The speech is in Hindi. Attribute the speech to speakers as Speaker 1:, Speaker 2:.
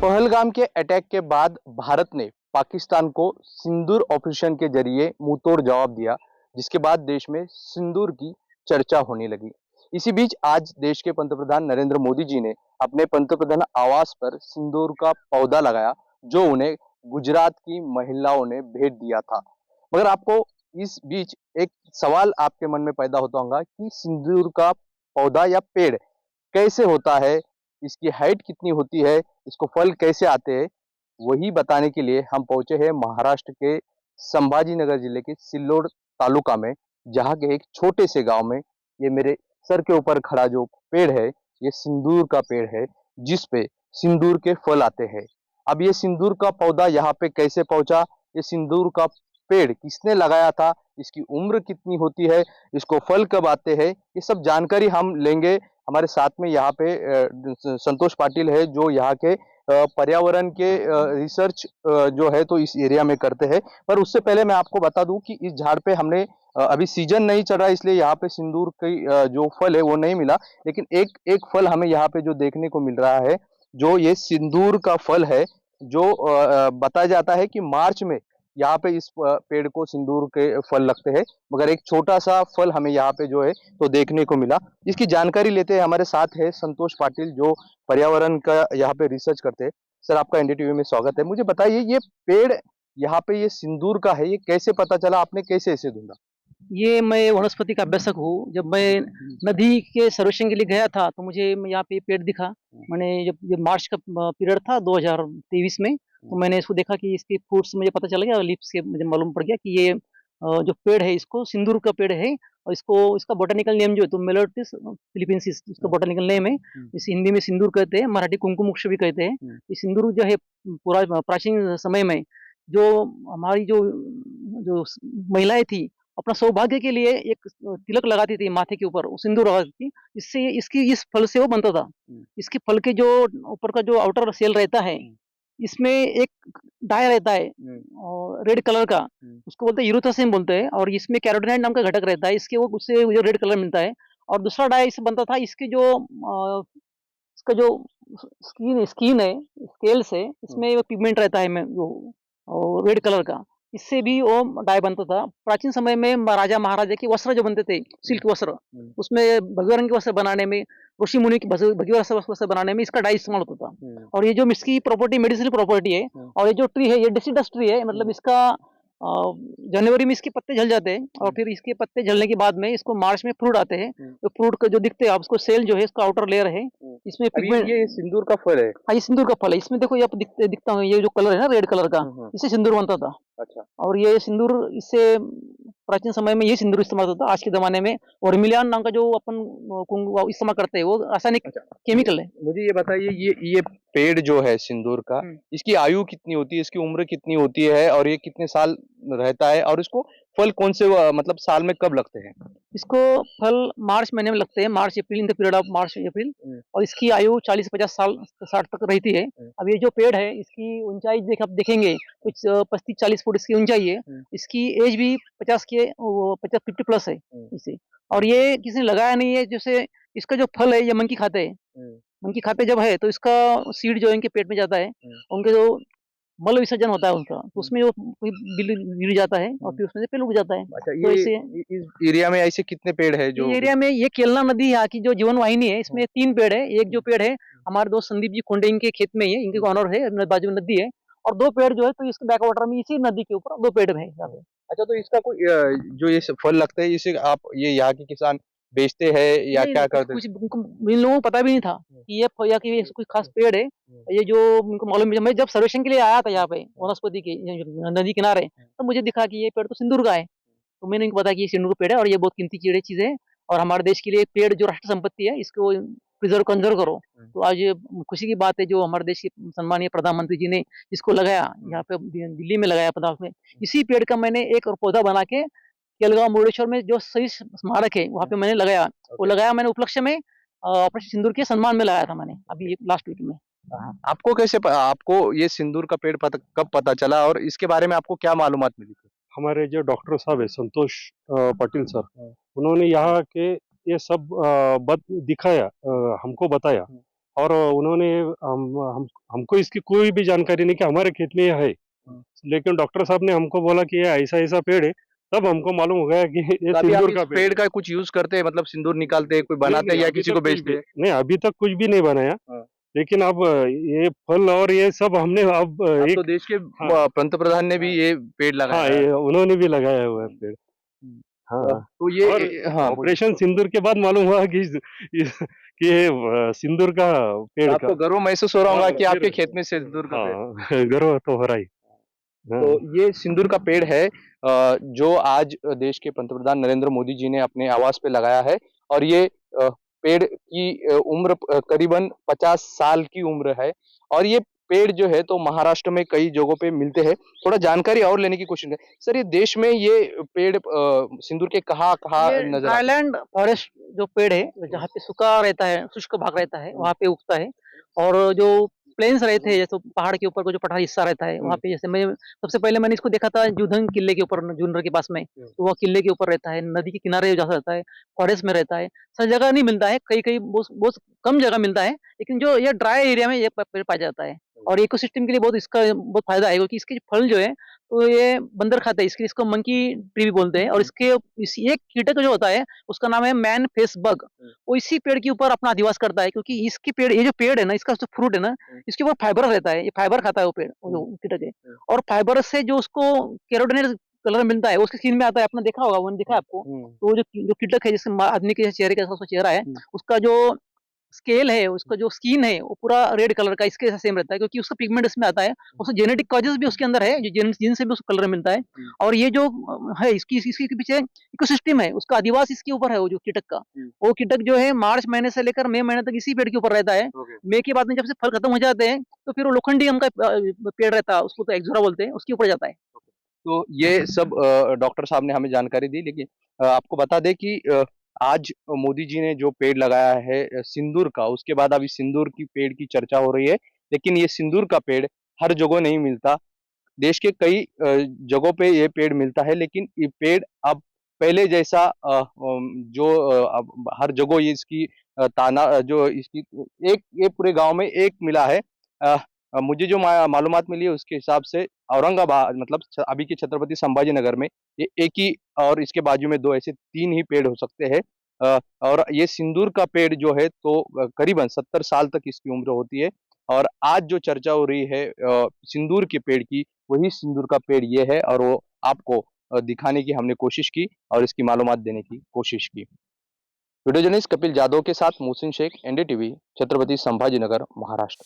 Speaker 1: पहलगाम के अटैक के बाद भारत ने पाकिस्तान को सिंदूर ऑपरेशन के जरिए मुंहतोड़ जवाब दिया, जिसके बाद देश में सिंदूर की चर्चा होने लगी। इसी बीच आज देश के पंतप्रधान नरेंद्र मोदी जी ने अपने पंतप्रधान आवास पर सिंदूर का पौधा लगाया, जो उन्हें गुजरात की महिलाओं ने भेंट दिया था। मगर आपको इस बीच एक सवाल आपके मन में पैदा होता होगा कि सिंदूर का पौधा या पेड़ कैसे होता है, इसकी हाइट कितनी होती है, इसको फल कैसे आते हैं, वही बताने के लिए हम पहुंचे हैं महाराष्ट्र के संभाजीनगर जिले के सिल्लोड तालुका में, जहां के एक छोटे से गांव में ये मेरे सर के ऊपर खड़ा जो पेड़ है, ये सिंदूर का पेड़ है, जिस पे सिंदूर के फल आते हैं। अब ये सिंदूर का पौधा यहाँ पे कैसे पहुंचा, ये सिंदूर का पेड़ किसने लगाया था, इसकी उम्र कितनी होती है, इसको फल कब आते हैं, ये सब जानकारी हम लेंगे। हमारे साथ में यहाँ पे संतोष पाटिल है, जो यहाँ के पर्यावरण के रिसर्च जो है तो इस एरिया में करते हैं। पर उससे पहले मैं आपको बता दूं कि इस झाड़ पे हमने अभी सीजन नहीं चल रहा है, इसलिए यहाँ पे सिंदूर की जो फल है वो नहीं मिला, लेकिन एक एक फल हमें यहाँ पे जो देखने को मिल रहा है, जो ये सिंदूर का फल है, जो बताया जाता है कि मार्च में यहाँ पे इस पेड़ को सिंदूर के फल लगते हैं। मगर एक छोटा सा फल हमें यहाँ पे जो है तो देखने को मिला। इसकी जानकारी लेते हैं, हमारे साथ है संतोष पाटिल, जो पर्यावरण का यहाँ पे रिसर्च करते हैं। सर, आपका एनडीटीवी में स्वागत है। मुझे बताइए, ये पेड़ यहाँ पे ये सिंदूर का है, ये कैसे पता चला, आपने कैसे इसे ढूंढा?
Speaker 2: ये मैं वनस्पति का अभ्यासक हूँ। जब मैं नदी के सर्वेक्षण के लिए गया था तो मुझे यहाँ पे पेड़ दिखा। मैंने जब मार्च का पीरियड था 2023 में, तो मैंने इसको देखा कि इसके फ्रूट्स मुझे पता चल गया, लीव्स के मुझे मालूम पड़ गया कि ये जो पेड़ है इसको सिंदूर का पेड़ है। और इसका बोटेनिकल नेम जो है तो मेलोटिस फिलिपिन्सिस इसका बोटेनिकल नेम है। इस हिंदी में सिंदूर कहते हैं, मराठी कुमकुम वृक्ष भी कहते हैं। ये सिंदूर जो है पूरा प्राचीन समय में जो हमारी जो महिलाएं थी, अपना सौभाग्य के लिए एक तिलक लगाती थी माथे के ऊपर, सिंदूर लगाती थी। इससे इसकी इस फल से वो बनता था। इसके फल के जो ऊपर का जो आउटर सेल रहता है, इसमें एक डाई रहता है और रेड कलर का, उसको बोलते हैं यूरोथासिन बोलते हैं। और इसमें कैरोटीनॉइड नाम का घटक रहता है, इसके वो उससे मुझे रेड कलर मिलता है। और दूसरा डाई इससे बनता था, इसका जो स्किन है, स्केल्स है, इसमें वो पिगमेंट रहता है वो रेड कलर का, इससे भी वो डाई बनता था। प्राचीन समय में राजा महाराजा के वस्त्र जो बनते थे, सिल्क वस्त्र, उसमें भगवे रंग के वस्त्र बनाने में, ऋषि मुनि के भगवे वस्त्र बनाने में इसका डाई इस्तेमाल होता था। और ये जो इसकी प्रॉपर्टी मेडिसिनल प्रॉपर्टी है। और ये जो ट्री है ये डेसिडस ट्री है, मतलब इसका जनवरी में इसके पत्ते झड़ जाते हैं, और फिर इसके पत्ते झड़ने के बाद में इसको मार्च में फ्रूट आते हैं। तो फ्रूट का जो दिखते हैं आप, उसको सेल जो है, इसका आउटर लेयर है, इसमें पिगमेंट।
Speaker 1: ये सिंदूर का फल है?
Speaker 2: हाँ, ये सिंदूर का फल है। इसमें देखो, ये आप दिखता है, ये जो कलर है ना रेड कलर का, इससे सिंदूर बनता था।
Speaker 1: अच्छा।
Speaker 2: और ये सिंदूर, इससे प्राचीन समय में ये सिंदूर इस्तेमाल होता था। आज के जमाने में वर्मिलियन नाम का जो अपन इस्तेमाल करते हैं, वो रासायनिक केमिकल है।
Speaker 1: मुझे ये बताइए, ये पेड़ जो है सिंदूर का, इसकी आयु कितनी होती है, इसकी उम्र कितनी होती है, और ये कितने साल रहता है, और इसको फल कौन से मतलब साल में कब लगते हैं?
Speaker 2: इसको फल मार्च महीने में लगते हैं, March April, in the period of March April. और इसकी आयु 40-50 साल 60 तक रहती है। अब ये जो पेड़ है, इसकी ऊंचाई आप देखेंगे कुछ 35-40 फुट इसकी ऊंचाई है। इसकी एज भी 50 प्लस है इसे। और ये किसी ने लगाया नहीं है। जैसे इसका जो फल है, ये मंकी खाते हैं। मंकी खाते जब है तो इसका सीड जो है इनके पेट में जाता है, उनके जो मल विसर्जन होता है उनका, तो उसमें वो गिर जाता है और फिर उसमें से पेड़ उग जाता है।
Speaker 1: अच्छा,
Speaker 2: तो
Speaker 1: ये इस एरिया में ऐसे कितने पेड़ है जो?
Speaker 2: एरिया में ये केलना नदी यहाँ की जो जीवन वाहिनी है, इसमें 3 पेड़ है। एक जो पेड़ है हमारे दोस्त संदीप जी खोंडे, इनके खेत में ही है, इनके ऑनर है, बाजू में नदी है। और 2 पेड़ जो है तो इसके बैक वाटर में, इसी नदी के ऊपर 2 पेड़ है यहाँ पे।
Speaker 1: अच्छा, तो इसका कोई जो ये फल लगते हैं, इसे आप ये यहाँ के किसान बेचते हैं या क्या करते हैं?
Speaker 2: कुछ इन लोगों को पता भी नहीं था कि ये कोई खास पेड़ है। ये जो उनको मालूम है, मैं जब सर्वेक्षण के लिए आया था यहाँ पे वनस्पति के नदी किनारे, तो मुझे दिखा कि ये पेड़ तो सिंदूर का है। तो मैंने इनको बताया कि ये सिंदूर का पेड़ है और ये बहुत कीमती चीज है। और हमारे देश के लिए पेड़ जो राष्ट्र संपत्ति है, इसको प्रिजर्व कंजर्व करो। तो आज खुशी की बात है, जो हमारे देश के सम्मानीय प्रधानमंत्री जी ने इसको लगाया, यहाँ पे दिल्ली में लगाया पदार्थ में। इसी पेड़ का मैंने एक और पौधा बना के केलगांव मुरुडेश्वर में जो शहीद स्मारक है, वहाँ पे मैंने लगाया। वो लगाया मैंने उपलक्ष्य में, ऑपरेशन सिंदूर के सम्मान में लगाया था मैंने, अभी लास्ट वीक में।
Speaker 1: आपको ये सिंदूर का पेड़ कब पता चला, और इसके बारे में आपको क्या मालूमात मिली थी?
Speaker 3: हमारे जो डॉक्टर साहब है संतोष पाटिल सर, उन्होंने यहाँ के ये सब दिखाया, हमको बताया और उन्होंने हमको इसकी कोई भी जानकारी नहीं कि हमारे खेत में ये है। लेकिन डॉक्टर साहब ने हमको बोला कि ये ऐसा ऐसा पेड़ है, तब हमको मालूम हो गया कि ये
Speaker 1: तो अभी आप
Speaker 3: सिंदूर का
Speaker 1: इस
Speaker 3: पेड़ है।
Speaker 1: पेड़ का कुछ यूज करते हैं, मतलब सिंदूर निकालते हैं, कोई
Speaker 3: नहीं,
Speaker 1: बनाते हैं
Speaker 3: नहीं,
Speaker 1: या
Speaker 3: अभी
Speaker 1: किसी
Speaker 3: तक
Speaker 1: को
Speaker 3: कुछ
Speaker 1: बेचते
Speaker 3: भी
Speaker 1: हैं?
Speaker 3: नहीं, अभी तक कुछ भी नहीं बनाया।
Speaker 1: हाँ।
Speaker 3: लेकिन अब ये फल और ये सब हमने अब
Speaker 1: अब तो
Speaker 3: एक
Speaker 1: देश के
Speaker 3: हाँ,
Speaker 1: पंतप्रधान ने भी ये पेड़
Speaker 3: हाँ,
Speaker 1: लगाया है।
Speaker 3: ये उन्होंने भी लगाया हुआ है पेड़।
Speaker 1: हम्म।
Speaker 3: हाँ,
Speaker 1: तो ये
Speaker 3: और
Speaker 1: हाँ, बोलिए।
Speaker 3: ऑपरेशन सिंदूर के बाद मालूम हुआ कि कि ये सिंदूर का
Speaker 1: तो
Speaker 3: पेड़ का।
Speaker 1: आपको गर्व महसूस हो रहा होगा
Speaker 3: हाँ,
Speaker 1: कि आपके
Speaker 3: फिर
Speaker 1: खेत में सिंदूर का पेड़।
Speaker 3: हाँ, गर्व तो हो रहा ही। हाँ,
Speaker 1: तो ये सिंदूर का पेड़ है, जो आज देश के पंतप्रधान नरेंद्र मोदी जी ने अपने आवास पे लगाया है। और ये पेड़ की उम्र करीबन 50 साल की उम्र है। और ये पेड़ जो है तो महाराष्ट्र में कई जगहों पे मिलते हैं। थोड़ा जानकारी और लेने की कोशिश करें। सर, ये देश में ये पेड़ सिंदूर के कहाँ-कहाँ
Speaker 2: ये
Speaker 1: नज़र आते हैं?
Speaker 2: ड्राईलैंड फॉरेस्ट जो पेड़ है, जहाँ पे सूखा रहता है, शुष्क भाग रहता है, वहाँ पे उगता है। और जो प्लेन्स रहते हैं, जैसे पहाड़ के ऊपर का जो पठारी हिस्सा रहता है, वहाँ पे जैसे मैं सबसे पहले मैंने इसको देखा था जूधंग किले के ऊपर, जूनर के पास में। तो वह किले के ऊपर रहता है, नदी के किनारे जहाँ रहता है, फॉरेस्ट में रहता है। सब जगह नहीं मिलता है, कहीं-कहीं बहुत बहुत कम जगह मिलता है, लेकिन जो ये ड्राई एरिया में ये पेड़ पाया जाता है। और इकोसिस्टम के लिए बहुत इसका बहुत फ़ायदा है, क्योंकि इसके फल जो है, तो ये बंदर खाता है, इसके इसको मंकी ट्री भी बोलते हैं। और इसके एक कीटक जो होता है, उसका नाम है मैन फेस बग। वो इसी पेड़ के ऊपर अपना अधिवास करता है, क्योंकि इसके पेड़, ये जो पेड़ है ना, इसका जो फ्रूट है ना, इसके ऊपर फाइबर रहता है, ये फाइबर खाता है वो पेड़, वो जो कीटक है। और फाइबर से जो उसको कैरोटीनॉइड कलर मिलता है, वो उसकी स्किन में आता है। आपने देखा होगा, मैंने देखा है आपको। तो वो जो जो कीटक है, जिससे आदमी के चेहरे के जैसा उसका चेहरा है, उसका जो स्केल है, उसका जो स्किन है, वो पूरा रेड कलर का इसके सेम रहता है, क्योंकि उसका पिगमेंट इसमें आता है। उसका जेनेटिक कॉजेस भी उसके अंदर है, जो जीन से भी उसको कलर मिलता है। और ये जो है, इसकी इसके पीछे इकोसिस्टम है, उसका अधिवास इसके ऊपर है, वो जो कीटक का। वो कीटक जो है मार्च महीने से लेकर मई महीने तक इसी पेड़ के ऊपर रहता है। मई के बाद में जब से फल खत्म हो जाते हैं, तो फिर वो लोखंडी आम का पेड़ रहता है, उसको तो एक्जोरा बोलते हैं, उसके ऊपर जाता है।
Speaker 1: तो ये सब डॉक्टर साहब ने हमें जानकारी दी। लेकिन आपको बता दें कि आज मोदी जी ने जो पेड़ लगाया है सिंदूर का, उसके बाद अभी सिंदूर की पेड़ की चर्चा हो रही है। लेकिन ये सिंदूर का पेड़ हर जगह नहीं मिलता। देश के कई जगहों पे ये पेड़ मिलता है, लेकिन ये पेड़ अब पहले जैसा जो अब हर जगह ये इसकी जो इसकी एक ये पूरे गाँव में एक मिला है। अ मुझे जो मालूमात मिली है उसके हिसाब से औरंगाबाद, मतलब अभी के छत्रपति संभाजी नगर में ये एक ही, और इसके बाजू में 2 ऐसे 3 ही पेड़ हो सकते हैं। और ये सिंदूर का पेड़ जो है तो करीबन 70 साल तक इसकी उम्र होती है। और आज जो चर्चा हो रही है सिंदूर के पेड़ की, वही सिंदूर का पेड़ ये है। और वो आपको दिखाने की हमने कोशिश की और इसकी मालूमात देने की कोशिश की। वीडियो जर्नलिस्ट कपिल जादव के साथ मोहसिन शेख, एनडीटीवी, छत्रपति संभाजी नगर, महाराष्ट्र।